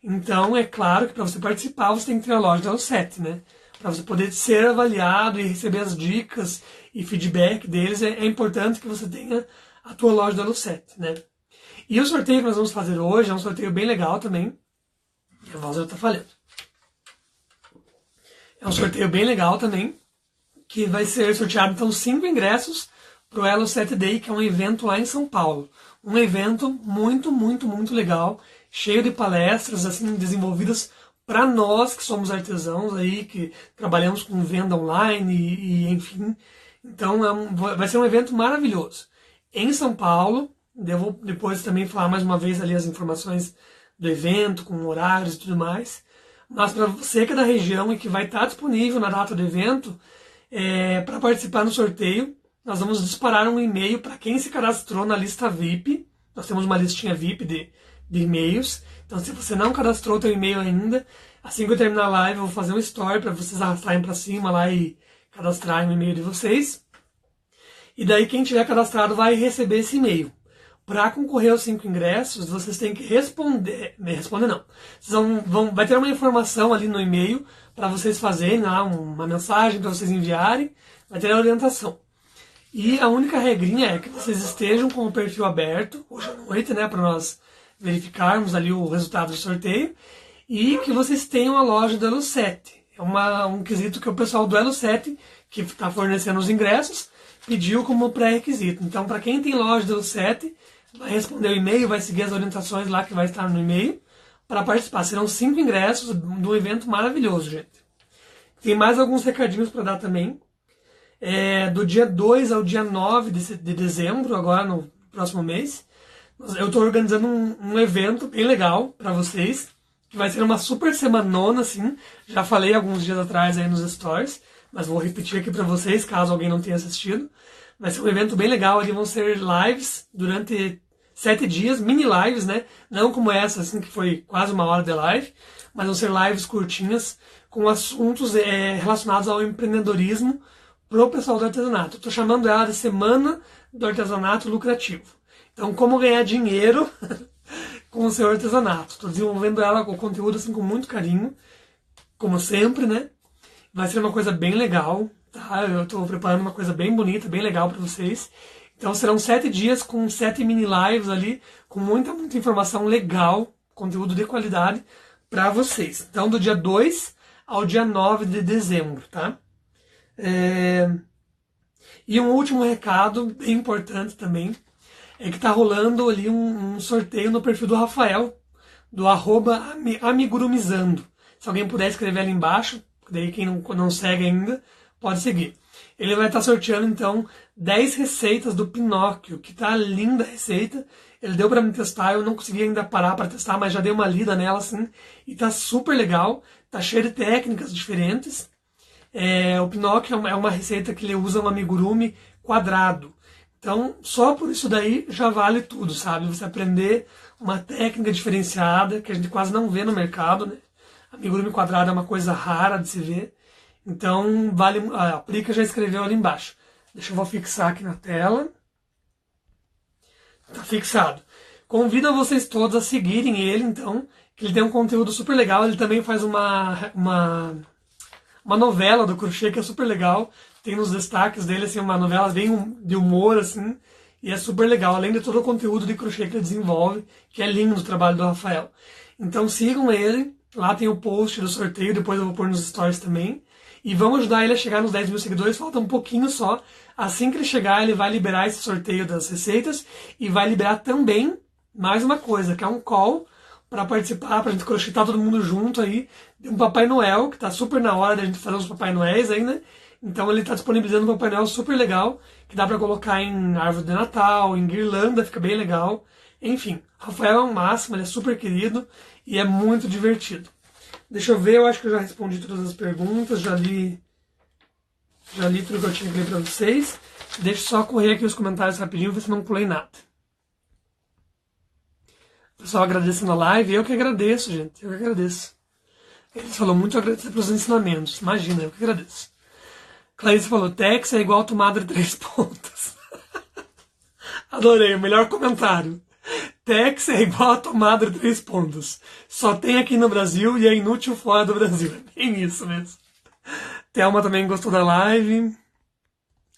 Então é claro que para você participar você tem que ter a loja do Elo7, né? Para você poder ser avaliado e receber as dicas e feedback deles, é importante que você tenha a tua loja do Elo7, né? E o sorteio que nós vamos fazer hoje é um sorteio bem legal também. A voz já está falhando. É um sorteio bem legal também, que vai ser sorteado então 5 ingressos para o Elo7 Day, que é um evento lá em São Paulo. Um evento muito, muito, muito legal, cheio de palestras assim desenvolvidas para nós que somos artesãos aí, que trabalhamos com venda online enfim. Então vai ser um evento maravilhoso. Em São Paulo, eu vou depois também falar mais uma vez ali as informações do evento, com horários e tudo mais. Mas para você que é da região e que vai estar disponível na data do evento, para participar no sorteio, nós vamos disparar um e-mail para quem se cadastrou na lista VIP. Nós temos uma listinha VIP de e-mails. Então, se você não cadastrou o seu e-mail ainda, assim que eu terminar a live, eu vou fazer um story para vocês arrastarem para cima lá e cadastrarem o e-mail de vocês. E daí, quem tiver cadastrado vai receber esse e-mail. Para concorrer aos 5 ingressos, vocês têm que responder. Responder não. Vocês vai ter uma informação ali no e-mail para vocês fazerem lá uma mensagem para vocês enviarem. Vai ter a orientação. E a única regrinha é que vocês estejam com o perfil aberto hoje à noite, né, para nós verificarmos ali o resultado do sorteio, e que vocês tenham a loja do Elo 7. É um quesito que o pessoal do Elo 7, que está fornecendo os ingressos, pediu como pré-requisito. Então, para quem tem loja do Elo 7, vai responder o e-mail, vai seguir as orientações lá que vai estar no e-mail para participar. Serão 5 ingressos de um evento maravilhoso, gente. Tem mais alguns recadinhos para dar também. Do dia 2 ao dia 9 de dezembro, agora no próximo mês, eu estou organizando um evento bem legal para vocês, que vai ser uma super semanona, assim. Já falei alguns dias atrás aí nos stories, mas vou repetir aqui para vocês, caso alguém não tenha assistido. Vai ser um evento bem legal, ali vão ser lives durante 7 dias, mini lives, né? Não como essa, assim, que foi quase uma hora de live, mas vão ser lives curtinhas, com assuntos relacionados ao empreendedorismo pro pessoal do artesanato. Estou chamando ela de Semana do Artesanato Lucrativo. Então, como ganhar dinheiro com o seu artesanato. Estou desenvolvendo ela com o conteúdo assim com muito carinho, como sempre, né? Vai ser uma coisa bem legal, tá? Eu estou preparando uma coisa bem bonita, bem legal para vocês. Então serão 7 dias com 7 mini lives ali, com muita informação legal, conteúdo de qualidade para vocês. Então, do dia 2 ao dia 9 de dezembro, tá? E um último recado, bem importante também, é que tá rolando ali um sorteio no perfil do Rafael, do @amigurumizando. Se alguém puder escrever ali embaixo, daí quem não segue ainda, pode seguir. Ele vai estar sorteando, então, 10 receitas do Pinóquio, que tá linda a receita. Ele deu para me testar, eu não consegui ainda parar para testar, mas já dei uma lida nela, assim, e tá super legal, tá cheio de técnicas diferentes. O Pinóquio é uma receita que ele usa um amigurumi quadrado. Então, só por isso daí já vale tudo, sabe? Você aprender uma técnica diferenciada, que a gente quase não vê no mercado, né? Amigurumi quadrado é uma coisa rara de se ver. Então, vale. A Prica já escreveu ali embaixo. Deixa eu vou fixar aqui na tela. Tá fixado. Convido vocês todos a seguirem ele, então, que ele tem um conteúdo super legal. Ele também faz uma novela do crochê que é super legal. Tem nos destaques dele, assim, uma novela bem de humor, assim, e é super legal, além de todo o conteúdo de crochê que ele desenvolve, que é lindo o trabalho do Rafael. Então sigam ele, lá tem o post do sorteio, depois eu vou pôr nos stories também, e vamos ajudar ele a chegar nos 10 mil seguidores, falta um pouquinho só. Assim que ele chegar, ele vai liberar esse sorteio das receitas, e vai liberar também mais uma coisa, que é um call para participar, pra gente crochetar todo mundo junto aí, de um Papai Noel, que tá super na hora da gente fazer os Papai Noéis aí, né? Então ele está disponibilizando um painel super legal, que dá para colocar em árvore de Natal, em guirlanda, fica bem legal. Enfim, Rafael é um máximo, ele é super querido e é muito divertido. Deixa eu ver, eu acho que eu já respondi todas as perguntas, já li tudo que eu tinha que ler para vocês. Deixa eu só correr aqui os comentários rapidinho, ver se não pulei nada. O pessoal agradecendo a live, eu que agradeço, gente, eu que agradeço. Eles falou muito agradecer pelos ensinamentos, imagina, eu que agradeço. Clarice falou, Tex é igual tomada de 3 pontos. Adorei, o melhor comentário. Tex é igual a tomada de 3 pontos. Só tem aqui no Brasil e é inútil fora do Brasil. É bem isso mesmo. Thelma também gostou da live.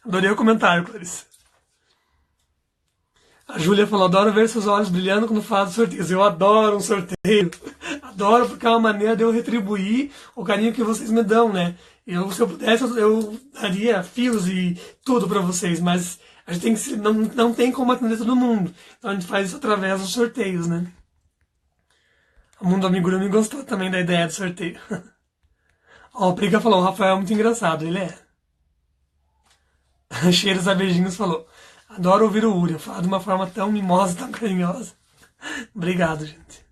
Adorei o comentário, Clarice. A Júlia falou, adoro ver seus olhos brilhando quando faz sorteios. Eu adoro um sorteio. Adoro porque é uma maneira de eu retribuir o carinho que vocês me dão, né? Se eu pudesse, eu daria fios e tudo para vocês, mas a gente tem que não tem como atender todo mundo. Então a gente faz isso através dos sorteios, né? O Mundo Amigurumi gostou também da ideia do sorteio. Ó, o Prica falou, o Rafael é muito engraçado, ele é. Cheiros a beijinhos falou, adoro ouvir o Uriel falar de uma forma tão mimosa, tão carinhosa. Obrigado, gente.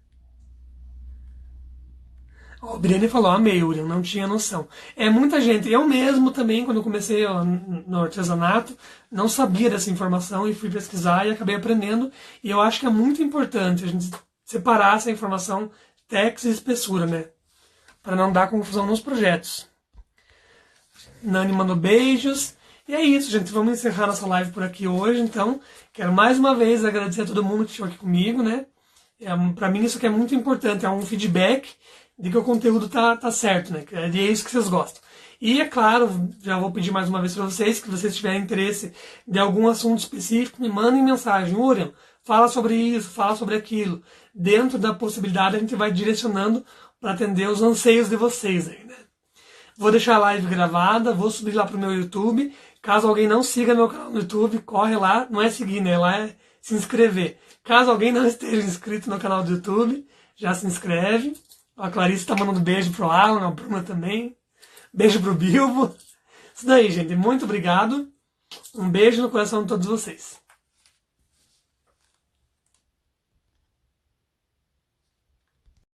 Ó, o Briane falou, amei, Uriel, não tinha noção. É muita gente, eu mesmo também, quando eu comecei ó, no artesanato, não sabia dessa informação e fui pesquisar e acabei aprendendo. E eu acho que é muito importante a gente separar essa informação tex e espessura, né? Para não dar confusão nos projetos. Nani mandou beijos. E é isso, gente. Vamos encerrar nossa live por aqui hoje. Então, quero mais uma vez agradecer a todo mundo que ficou aqui comigo, né? Para mim isso aqui é muito importante. É um feedback de que o conteúdo tá certo, né? É isso que vocês gostam. E, é claro, já vou pedir mais uma vez para vocês, que vocês tiverem interesse de algum assunto específico, me mandem mensagem. Uriel, fala sobre isso, fala sobre aquilo. Dentro da possibilidade, a gente vai direcionando para atender os anseios de vocês aí, né? Vou deixar a live gravada, vou subir lá pro meu YouTube. Caso alguém não siga meu canal no YouTube, corre lá, não é seguir, né? Lá é se inscrever. Caso alguém não esteja inscrito no canal do YouTube, já se inscreve. A Clarice tá mandando beijo pro Alan, a Bruna também. Beijo pro Bilbo. Isso daí, gente. Muito obrigado. Um beijo no coração de todos vocês.